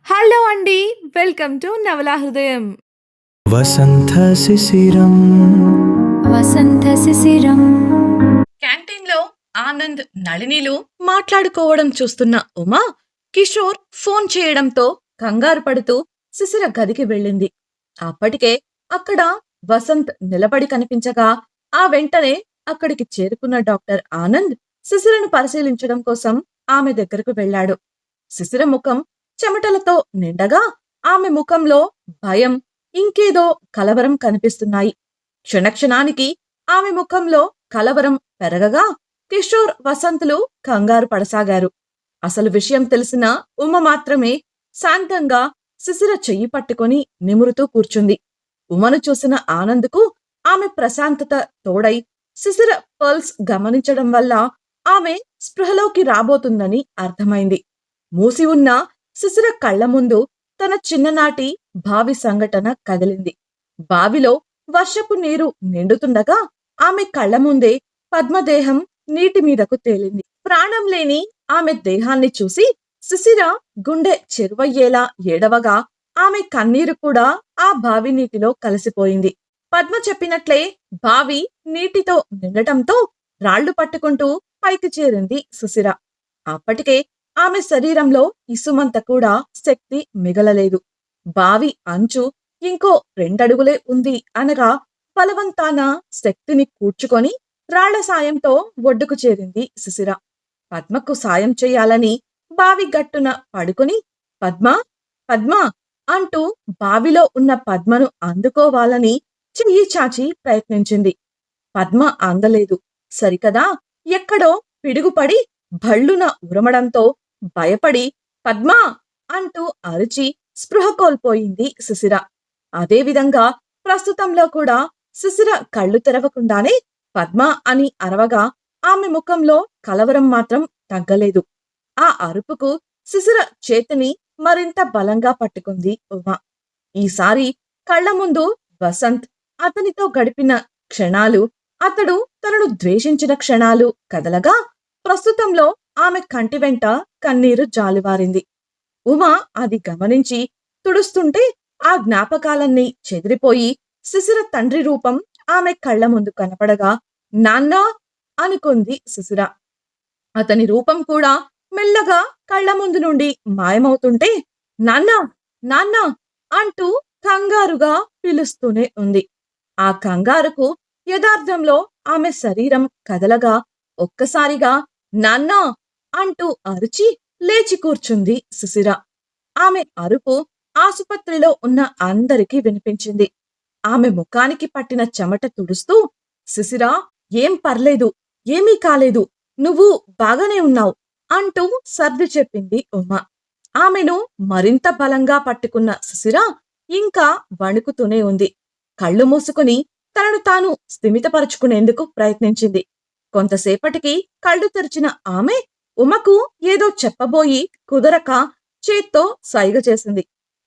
Hello అండి. Welcome to నవలా హృదయం. వసంత శిశిరం వసంత శిశిరం క్యాంటీన్‌లో ఆనంద్, నళినిలు మాట్లాడుకోవడం చూస్తున్న ఉమా, కిషోర్ ఫోన్ చేయడంతో కంగారు పడుతూ శిశిర గదికి వెళ్ళింది. అప్పటికే అక్కడ వసంత్ నిలబడి కనిపించగా, ఆ వెంటనే అక్కడికి చేరుకున్న డాక్టర్ ఆనంద్ శిశిరను పరిశీలించడం కోసం ఆమె దగ్గరకు వెళ్ళాడు. శిశిర ముఖం చెమటలతో నిండగా, ఆమె ముఖంలో భయం, ఇంకేదో కలవరం కనిపిస్తున్నాయి. క్షణక్షణానికి ఆమె ముఖంలో కలవరం పెరగగా కిషోర్, వసంతులు కంగారు పడసాగారు. అసలు విషయం తెలిసిన ఉమ మాత్రమే శాంతంగా శిశిర చెయ్యి పట్టుకొని నిమురుతూ కూర్చుంది. ఉమను చూసిన ఆనంద్కు ఆమె ప్రశాంతత తోడై శిశిర పల్స్ గమనించడం వల్ల ఆమె స్పృహలోకి రాబోతుందని అర్థమైంది. మూసి ఉన్న శిశిర కళ్ల ముందు తన చిన్ననాటి భావి సంఘటన కదిలింది. బావిలో వర్షపు నీరు నిండుతుండగా ఆమె కళ్ల ముందే పద్మదేహం నీటి మీదకు తేలింది. ప్రాణం లేని ఆమె దేహాన్ని చూసి శిశిర గుండె చెరువయ్యేలా ఏడవగా, ఆమె కన్నీరు కూడా ఆ బావి నీటిలో కలిసిపోయింది. పద్మ చెప్పినట్లే బావి నీటితో నిండటంతో రాళ్లు పట్టుకుంటూ పైకి చేరింది శిశిర. అప్పటికే ఆమె శరీరంలో ఇసుమంత కూడా శక్తి మిగలలేదు. బావి అంచు ఇంకో 2 అడుగులే ఉంది అనగా బలవంతాన శక్తిని కూర్చుకొని రాళ్ల సాయంతో ఒడ్డుకు చేరింది శిశిర. పద్మకు సాయం చెయ్యాలని బావి గట్టున పడుకుని పద్మా, పద్మా అంటూ బావిలో ఉన్న పద్మను అందుకోవాలని చెయ్యి చాచి ప్రయత్నించింది. పద్మ అందలేదు. సరికదా ఎక్కడో పిడుగుపడి భళ్ళున ఉరమడంతో భయపడి పద్మా అంటూ అరిచి స్పృహ కోల్పోయింది శిశిర. అదేవిధంగా ప్రస్తుతంలో కూడా శిశిర కళ్ళు తెరవకుండానే పద్మ అని అరవగా, ఆమె ముఖంలో కలవరం మాత్రం తగ్గలేదు. ఆ అరుపుకు శిశిర చేతిని మరింత బలంగా పట్టుకుంది ఉమ. ఈసారి కళ్ల ముందు వసంత్, అతనితో గడిపిన క్షణాలు, అతడు తనను ద్వేషించిన క్షణాలు కదలగా, ప్రస్తుతంలో ఆమె కంటి వెంట కన్నీరు జాలువారింది. ఉమ అది గమనించి తుడుస్తుంటే ఆ జ్ఞాపకాలన్నీ చెదిరిపోయి శిశిర తండ్రి రూపం ఆమె కళ్ల ముందు కనపడగా, నాన్నా అనుకుంది శిశిర. అతని రూపం కూడా మెల్లగా కళ్ల ముందు నుండి మాయమవుతుంటే, నాన్నా, నాన్నా అంటూ కంగారుగా పిలుస్తూనే ఉంది. ఆ కంగారుకు యథార్థంలో ఆమె శరీరం కదలగా, ఒక్కసారిగా నాన్నా అంటూ అరిచి లేచి కూర్చుంది శిశిర. ఆమె అరుపు ఆసుపత్రిలో ఉన్న అందరికీ వినిపించింది. ఆమె ముఖానికి పట్టిన చెమట తుడుస్తూ, శిశిరా, ఏం పర్లేదు, ఏమీ కాలేదు, నువ్వు బాగానే ఉన్నావు అంటూ సర్ది చెప్పింది ఉమ. ఆమెను మరింత బలంగా పట్టుకున్న శిశిర ఇంకా వణుకుతూనే ఉంది. కళ్ళు మూసుకుని తనను తాను స్థిమితపరుచుకునేందుకు ప్రయత్నించింది. కొంతసేపటికి కళ్ళు తెరిచిన ఆమె ఉమకు ఏదో చెప్పబోయి కుదరక చేత్తో సైగ చేసింది.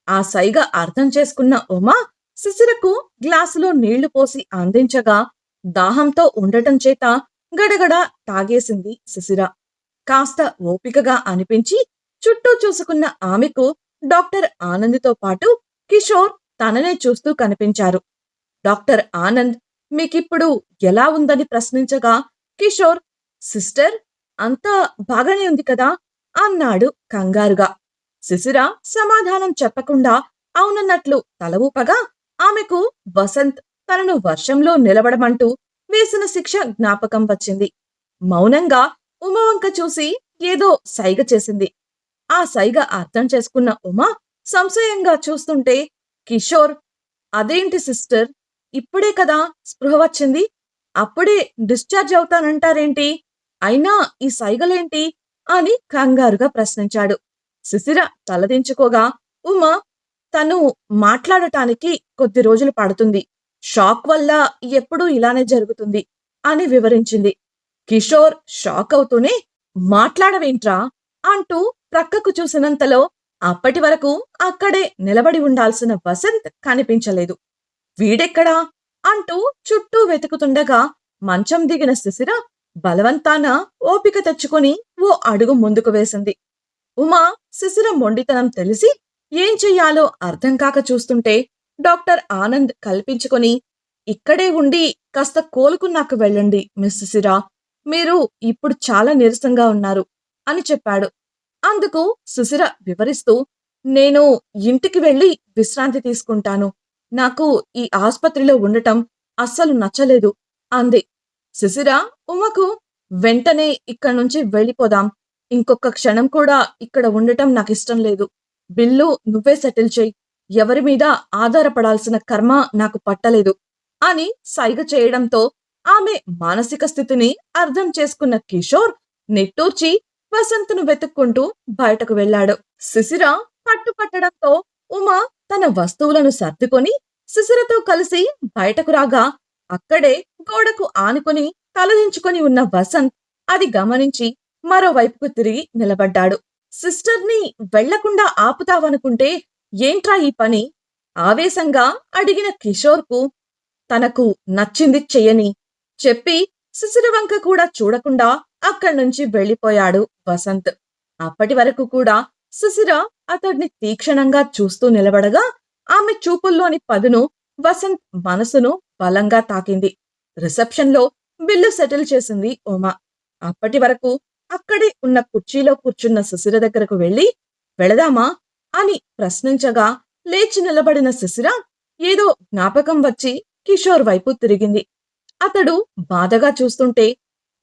ఆ సైగ అర్థం చేసుకున్న ఉమ శిశిరకు గ్లాసులో నీళ్లు పోసి అందించగా, దాహంతో ఉండటం చేత గడగడ తాగేసింది శిశిర. కాస్త ఓపికగా అనిపించి చుట్టూ చూసుకున్న ఆమెకు డాక్టర్ ఆనంద్తో పాటు కిషోర్ తననే చూస్తూ కనిపించారు. డాక్టర్ ఆనంద్ మీకిప్పుడు ఎలా ఉందని ప్రశ్నించగా, కిషోర్ సిస్టర్, అంతా బాగానే ఉంది కదా అన్నాడు కంగారుగా. శిశిర సమాధానం చెప్పకుండా అవునన్నట్లు తల ఊపగా, ఆమెకు వసంత్ తనను వర్షంలో నిలబడమంటూ వేసిన శిక్ష జ్ఞాపకం వచ్చింది. మౌనంగా ఉమ వంక చూసి ఏదో సైగ చేసింది. ఆ సైగ అర్థం చేసుకున్న ఉమ సంశయంగా చూస్తుంటే, కిషోర్, అదేంటి సిస్టర్, ఇప్పుడే కదా స్పృహ వచ్చింది, అప్పుడే డిశ్చార్జ్ అవుతానంటారేంటి, అయినా ఈ సైగలేంటి అని కంగారుగా ప్రశ్నించాడు. శిశిర తలదించుకోగా, ఉమ, తను మాట్లాడటానికి కొద్ది రోజులు పడుతుంది, షాక్ వల్ల ఎప్పుడూ ఇలానే జరుగుతుంది అని వివరించింది. కిషోర్ షాక్ అవుతూనే, మాట్లాడవేంట్రా అంటూ ప్రక్కకు చూసినంతలో అప్పటి వరకు అక్కడే నిలబడి ఉండాల్సిన వసంత్ కనిపించలేదు. వీడెక్కడా అంటూ చుట్టూ వెతుకుతుండగా మంచం దిగిన శిశిర బలవంతాన ఓపిక తెచ్చుకొని ఓ అడుగు ముందుకు వేసింది. ఉమా శిశిర మొండితనం తెలిసి ఏం చెయ్యాలో అర్థం కాక చూస్తుంటే డాక్టర్ ఆనంద్ కల్పించుకొని, ఇక్కడే ఉండి కాస్త కోలుకున్నాక వెళ్ళండి మిస్ సిరా. మీరు ఇప్పుడు చాలా నీరసంగా ఉన్నారు అని చెప్పాడు. అందుకు సుశిర వివరిస్తూ, నేను ఇంటికి వెళ్ళి విశ్రాంతి తీసుకుంటాను. నాకు ఈ ఆస్పత్రిలో ఉండటం అస్సలు నచ్చలేదు అంది. సుశిర ఉమకు, వెంటనే ఇక్కడ్నుంచి వెళ్ళిపోదాం. ఇంకొక్క క్షణం కూడా ఇక్కడ ఉండటం నాకిష్టం లేదు. బిల్లు నువ్వే సెటిల్ చెయ్. ఎవరి మీద ఆధారపడాల్సిన కర్మ నాకు పట్టలేదు అని సైగ చేయడంతో ఆమె మానసిక స్థితిని అర్థం చేసుకున్న కిషోర్ నిట్టూర్చి వసంత్‌ను వెతుక్కుంటూ బయటకు వెళ్ళాడు. శిశిర పట్టుపట్టడంతో ఉమ తన వస్తువులను సర్దుకొని శిశిరతో కలిసి బయటకు రాగా అక్కడే గోడకు ఆనుకొని తలదించుకొని ఉన్న వసంత్ అది గమనించి మరోవైపుకు తిరిగి నిలబడ్డాడు. సిస్టర్‌ని వెళ్ళకుండా ఆపుతావనుకుంటే ఏంట్రా ఈ పని? ఆవేశంగా అడిగిన కిషోర్‌కు తనకు నచ్చింది చెయ్యని చెప్పి శిశిర వంక కూడా చూడకుండా అక్కడ్నుంచి వెళ్ళిపోయాడు వసంత్. అప్పటి వరకు కూడా శిశిర అతడ్ని తీక్షణంగా చూస్తూ నిలబడగా ఆమె చూపుల్లోని పదును వసంత్ మనసును బలంగా తాకింది. రిసెప్షన్‌లో బిల్లు సెటిల్ చేసింది ఉమ. అప్పటి వరకు అక్కడే ఉన్న కుర్చీలో కూర్చున్న శిశిర దగ్గరకు వెళ్ళి, వెళదామా అని ప్రశ్నించగా లేచి నిలబడిన శిశిర ఏదో జ్ఞాపకం వచ్చి కిషోర్ వైపు తిరిగింది. అతడు బాధగా చూస్తుంటే,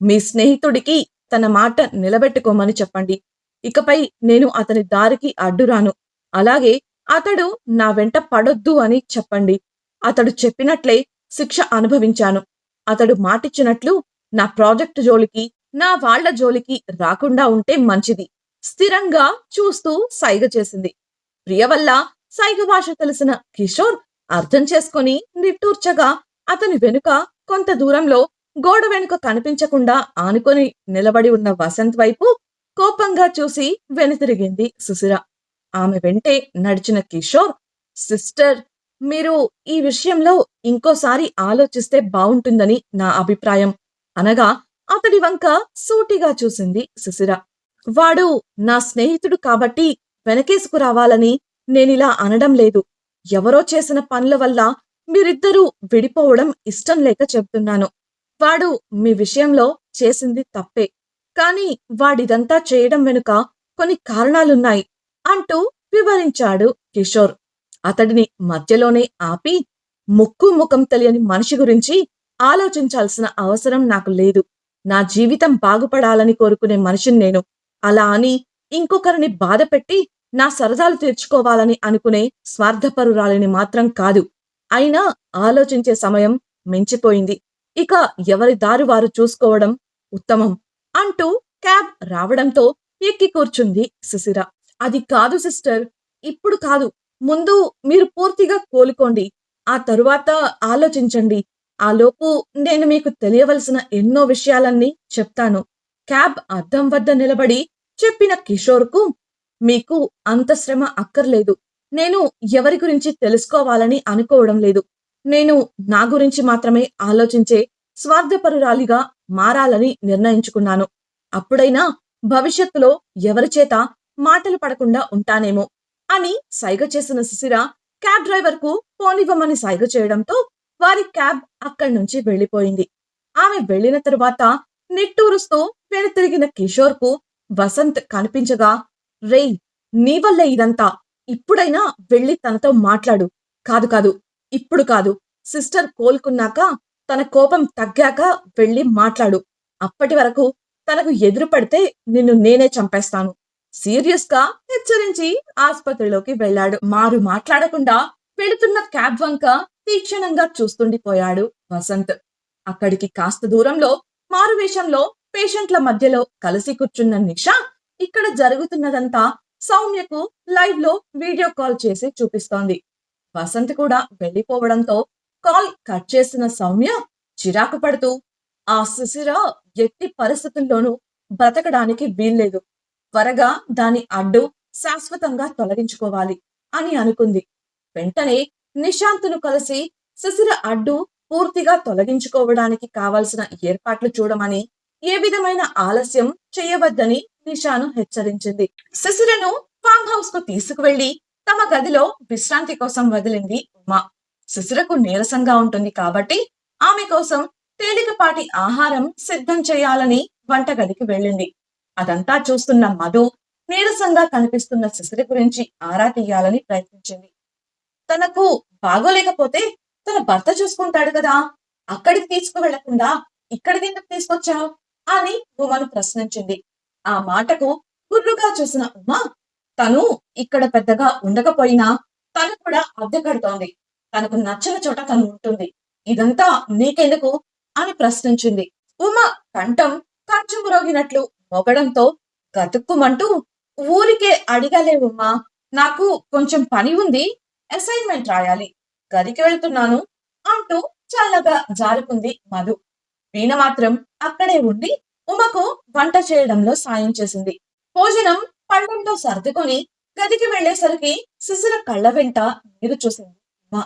మీ స్నేహితుడికి తన మాట నిలబెట్టుకోమని చెప్పండి. ఇకపై నేను అతని దారికి అడ్డురాను. అలాగే అతడు నా వెంట పడొద్దు అని చెప్పండి. అతడు చెప్పినట్లే శిక్ష అనుభవించాను. అతడు మాటిచ్చినట్లు నా ప్రాజెక్టు జోలికి, నా వాళ్ళ జోలికి రాకుండా ఉంటే మంచిది. స్థిరంగా చూస్తూ సైగ చేసింది. ప్రియ వల్ల సైగ భాష తెలిసిన కిషోర్ అర్థం చేసుకొని నిట్టూర్చగా అతని వెనుక కొంత దూరంలో గోడ వెనుక కనిపించకుండా ఆనుకొని నిలబడి ఉన్న వసంత్ వైపు కోపంగా చూసి వెనుతిరిగింది సుశిర. ఆమె వెంటే నడిచిన కిషోర్, సిస్టర్, మీరు ఈ విషయంలో ఇంకోసారి ఆలోచిస్తే బావుంటుందని నా అభిప్రాయం అనగా అతడి వంక సూటిగా చూసింది సుశిర. వాడు నా స్నేహితుడు కాబట్టి వెనకేసుకురావాలని నేనిలా అనడం లేదు. ఎవరో చేసిన పనుల వల్ల మీరిద్దరూ విడిపోవడం ఇష్టం లేక చెప్తున్నాను. వాడు మీ విషయంలో చేసింది తప్పే. కానీ వాడిదంతా చేయడం వెనుక కొన్ని కారణాలున్నాయి అంటూ వివరించాడు కిషోర్. అతడిని మధ్యలోనే ఆపి, ముక్కు ముఖం తెలియని మనిషి గురించి ఆలోచించాల్సిన అవసరం నాకు లేదు. నా జీవితం బాగుపడాలని కోరుకునే మనిషిని నేను. అలా అని ఇంకొకరిని బాధపెట్టి నా సరదాలు తీర్చుకోవాలని అనుకునే స్వార్థపరురాలిని మాత్రం కాదు. అయినా ఆలోచించే సమయం మించిపోయింది. ఇక ఎవరి దారి వారు చూసుకోవడం ఉత్తమం అంటూ క్యాబ్ రావడంతో ఎక్కి కూర్చుంది సుశిర. అది కాదు సిస్టర్, ఇప్పుడు కాదు. ముందు మీరు పూర్తిగా కోలుకోండి. ఆ తరువాత ఆలోచించండి. ఆలోపు నేను మీకు తెలియవలసిన ఎన్నో విషయాలన్నీ చెప్తాను. క్యాబ్ అద్దం వద్ద నిలబడి చెప్పిన కిషోర్‌కు, మీకు అంత శ్రమ అక్కర్లేదు. నేను ఎవరి గురించి తెలుసుకోవాలని అనుకోవడం లేదు. నేను నా గురించి మాత్రమే ఆలోచించే స్వార్థపరురాలిగా మారాలని నిర్ణయించుకున్నాను. అప్పుడైనా భవిష్యత్తులో ఎవరిచేత మాటలు పడకుండా ఉంటానేమో అని సైగ చేసిన సుశిర క్యాబ్ డ్రైవర్‌కు పోనివ్వమని సైగ చేయడంతో వారి క్యాబ్ అక్కడ్నుంచి వెళ్ళిపోయింది. ఆమె వెళ్ళిన తరువాత నిట్టూరుస్తూ వెనుతిరిగిన కిషోర్‌కు వసంత్ కనిపించగా, రేయ్, నీ వల్లే ఇదంతా. ఇప్పుడైనా వెళ్ళి తనతో మాట్లాడు. కాదు కాదు, ఇప్పుడు కాదు. సిస్టర్ కోలుకున్నాక, తన కోపం తగ్గాక వెళ్ళి మాట్లాడు. అప్పటి వరకు తనకు ఎదురు పడితే నిన్ను నేనే చంపేస్తాను. సీరియస్‌గా హెచ్చరించి ఆస్పత్రిలోకి వెళ్ళాడు. మారు మాట్లాడకుండా వెళుతున్న క్యాబ్ వంక తీక్షణంగా చూస్తుండిపోయాడు వసంత్. అక్కడికి కాస్త దూరంలో మారువేషంలో పేషెంట్ల మధ్యలో కలిసి కూర్చున్న నిషా ఇక్కడ జరుగుతున్నదంతా సౌమ్యకు లైవ్ లో వీడియో కాల్ చేసి చూపిస్తోంది. వసంత్ కూడా వెళ్ళిపోవడంతో కాల్ కట్ చేసిన సౌమ్య చిరాకు పడుతూ, ఆ సుశిర ఎట్టి పరిస్థితుల్లోనూ బ్రతకడానికి వీల్లేదు. త్వరగా దాని అడ్డు శాశ్వతంగా తొలగించుకోవాలి అని అనుకుంది. వెంటనే నిశాంత్‌ను కలిసి సుశిర అడ్డు పూర్తిగా తొలగించుకోవడానికి కావలసిన ఏర్పాట్లు చూడమని, ఏ విధమైన ఆలస్యం చేయవద్దని నిషాను హెచ్చరించింది. సుశిరను ఫామ్ హౌస్ కు తీసుకువెళ్లి తమ గదిలో విశ్రాంతి కోసం వదిలింది ఉమ. శిశిరకు నీరసంగా ఉంటుంది కాబట్టి ఆమె కోసం తేలికపాటి ఆహారం సిద్ధం చేయాలని వంటగదికి వెళ్ళింది. అదంతా చూస్తున్న మధు నీరసంగా కనిపిస్తున్న శిశిర గురించి ఆరా తీయాలని ప్రయత్నించింది. తనకు బాగోలేకపోతే తన భర్త చూసుకుంటాడు కదా! అక్కడికి తీసుకువెళ్లకుండా ఇక్కడికెందుకు తీసుకొచ్చావు? అని ఉమను ప్రశ్నించింది. ఆ మాటకు గుర్రుగా చూసిన ఉమ, తను ఇక్కడ పెద్దగా ఉండకపోయినా తను కూడా అద్దె కడుతోంది. తనకు నచ్చిన చోట తను ఉంటుంది. ఇదంతా నీకెందుకు? అని ప్రశ్నించింది. ఉమ కంఠం కంచుమురోగినట్లు మొగడంతో గతుక్కుమంటూ, ఊరికే అడిగాలే ఉమ్మా! నాకు కొంచెం పని ఉంది. అసైన్‌మెంట్ రాయాలి. గదికి వెళ్తున్నాను అంటూ చల్లగా జారుకుంది మధు. వీణ మాత్రం అక్కడే ఉండి ఉమకు వంట చేయడంలో సాయం చేసింది. భోజనం పళ్ళెంతో సర్దుకొని గదికి వెళ్ళేసరికి శిశిర కళ్ళ వెంట నీరు చూసింది ఉమ.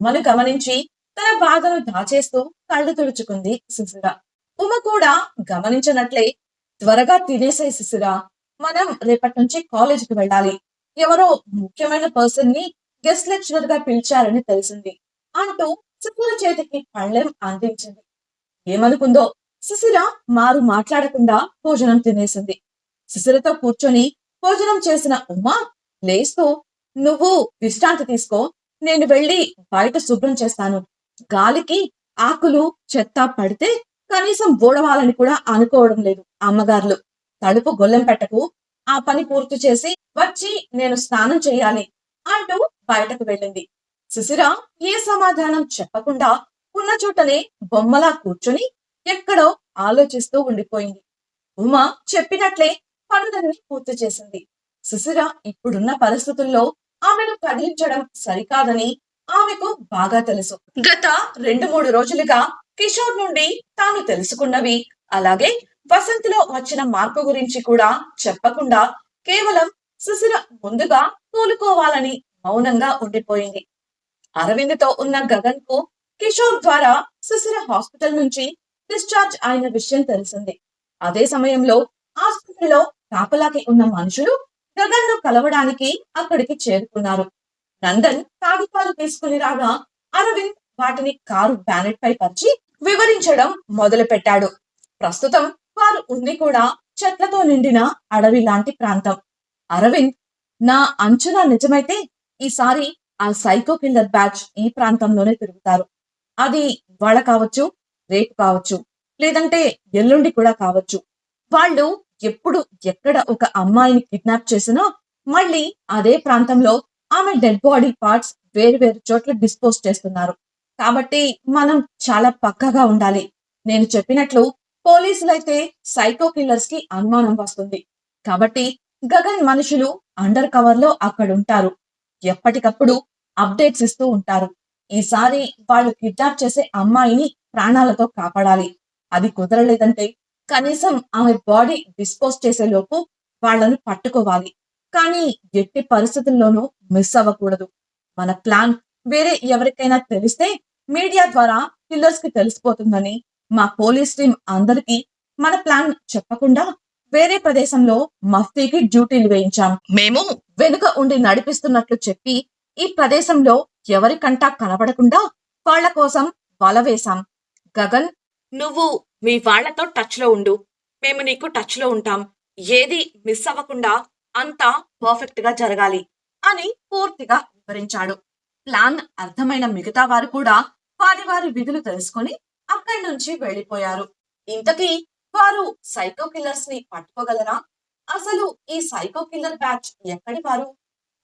ఉమను గమనించి తన బాధను దాచేస్తూ కళ్ళు తుడుచుకుంది శిశిర. ఉమ కూడా గమనించినట్లే, త్వరగా తినేసేయ్ శిశిర, మనం రేపటి నుంచి కాలేజీకి వెళ్ళాలి. ఎవరో ముఖ్యమైన పర్సన్ ని గెస్ట్ లెక్చరర్ గా పిలిచారని తెలిసింది అంటూ శిశిర చేతికి పళ్ళెం అందించింది. ఏమనుకుందో శిశిర మారు మాట్లాడకుండా భోజనం తినేసింది. శిశిరతో కూర్చొని భోజనం చేసిన ఉమ లేస్తూ, నువ్వు విశ్రాంతి తీసుకో, నేను వెళ్ళి బయట శుభ్రం చేస్తాను. గాలికి ఆకులు చెత్త పడితే కనీసం ఊడవాలని కూడా అనుకోవడం లేదు అమ్మగారులు. తలుపు గొల్లెం పెట్టకు, ఆ పని పూర్తి చేసి వచ్చి నేను స్నానం చేయాలి అంటూ బయటకు వెళ్ళింది. శిశిర ఏ సమాధానం చెప్పకుండా ఉన్న చోటనే బొమ్మలా కూర్చొని ఎక్కడో ఆలోచిస్తూ ఉండిపోయింది. ఉమ చెప్పినట్లే పనులన్నీ పూర్తి చేసింది. శిశిర ఇప్పుడున్న పరిస్థితుల్లో ఆమెను కదిలించడం సరికాదని ఆమెకు బాగా తెలుసు. గత 2-3 రోజులుగా కిషోర్ నుండి తాను తెలుసుకున్నవి, అలాగే వసంతిలో వచ్చిన మార్పు గురించి కూడా చెప్పకుండా కేవలం శిశిర ముందుగా కోలుకోవాలని మౌనంగా ఉండిపోయింది. అరవింద్తో ఉన్న గగన్ కు కిషోర్ ద్వారా శిశిర హాస్పిటల్ నుంచి డిశ్చార్జ్ అయిన విషయం తెలిసింది. అదే సమయంలో ఆసుపత్రిలో కాపలాకి ఉన్న మనుషులు గగన్ ను కలవడానికి అక్కడికి చేరుకున్నారు. నందన్ కాగితాలు తీసుకుని రాగా అరవింద్ వాటిని కారు బ్యానెట్ పై పరిచి వివరించడం మొదలు పెట్టాడు. ప్రస్తుతం వారు ఉంది కూడా చెట్లతో నిండిన అడవి లాంటి ప్రాంతం. అరవింద్, నా అంచనా నిజమైతే ఈసారి ఆ సైకో కిల్లర్ బ్యాచ్ ఈ ప్రాంతంలోనే తిరుగుతారు. అది ఇవాళ కావచ్చు, రేపు కావచ్చు, లేదంటే ఎల్లుండి కూడా కావచ్చు. వాళ్ళు ఎప్పుడు ఎక్కడ ఒక అమ్మాయిని కిడ్నాప్ చేసినా మళ్ళీ అదే ప్రాంతంలో ఆమె డెడ్ బాడీ పార్ట్స్ వేరు వేరు చోట్ల డిస్పోజ్ చేస్తున్నారు. కాబట్టి మనం చాలా పక్కగా ఉండాలి. నేను చెప్పినట్లు పోలీసులైతే సైకో కిల్లర్స్ కి అనుమానం వస్తుంది. కాబట్టి గగన్ మనుషులు అండర్ కవర్ లో అక్కడుంటారు. ఎప్పటికప్పుడు అప్డేట్స్ ఇస్తూ ఉంటారు. ఈసారి వాళ్ళు కిడ్నాప్ చేసే అమ్మాయిని ప్రాణాలతో కాపాడాలి. అది కుదరలేదంటే కనీసం ఆమె బాడీ డిస్పోజ్ చేసే లోపు వాళ్ళను పట్టుకోవాలి. కానీ ఎట్టి పరిస్థితుల్లోనూ మిస్ అవ్వకూడదు. మన ప్లాన్ వేరే ఎవరికైనా తెలిస్తే మీడియా ద్వారా కిల్లర్స్ కి తెలిసిపోతుందని మా పోలీస్ టీం అందరికీ మన ప్లాన్ చెప్పకుండా వేరే ప్రదేశంలో మఫ్తీకి డ్యూటీలు వేయించాం. మేము వెనుక ఉండి నడిపిస్తున్నట్లు చెప్పి ఈ ప్రదేశంలో ఎవరికంటా కనబడకుండా వాళ్ళ కోసం వల వేశాం. గగన్, నువ్వు మీ వాళ్లతో టచ్ లో ఉండు. మేము నీకు టచ్ లో ఉంటాం. ఏది మిస్ అవ్వకుండా అంతా పర్ఫెక్ట్ గా జరగాలి అని పూర్తిగా వివరించాడు. ప్లాన్ అర్థమైన మిగతా వారు కూడా వారి వారి విధులు తెలుసుకొని అక్కడి నుంచి వెళ్ళిపోయారు. ఇంతకీ వారు సైకో కిల్లర్స్ ని పట్టుకోగలరా? అసలు ఈ సైకో కిల్లర్ బ్యాచ్ ఎక్కడి వారు?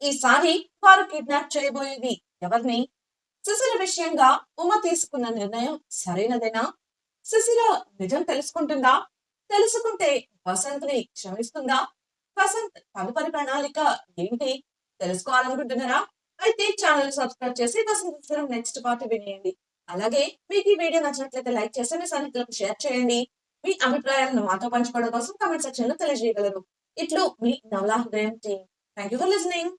ఈసారి వారు కిడ్నాప్ చేయబోయేది ఎవరిని? శిశిర విషయంగా ఉమ తీసుకున్న నిర్ణయం సరైనదేనా? శిశిర నిజం తెలుసుకుంటుందా? తెలుసుకుంటే వసంత్ని క్షమిస్తుందా? వసంత్ తదుపరి ప్రణాళిక ఏంటి తెలుసుకోవాలనుకుంటున్నారా? అయితే ఛానల్ సబ్స్క్రైబ్ చేసి వసంత్ నెక్స్ట్ పార్ట్ వినేయండి. అలాగే మీకు ఈ వీడియో నచ్చినట్లయితే లైక్ చేసి మీ స్నేహితులకు షేర్ చేయండి. మీ అభిప్రాయాలను మాతో పంచుకోవడం కోసం కామెంట్ సెక్షన్ లో తెలియజేయగలరు. ఇట్లు మీ నవలా హృదయం team. Thank you for listening.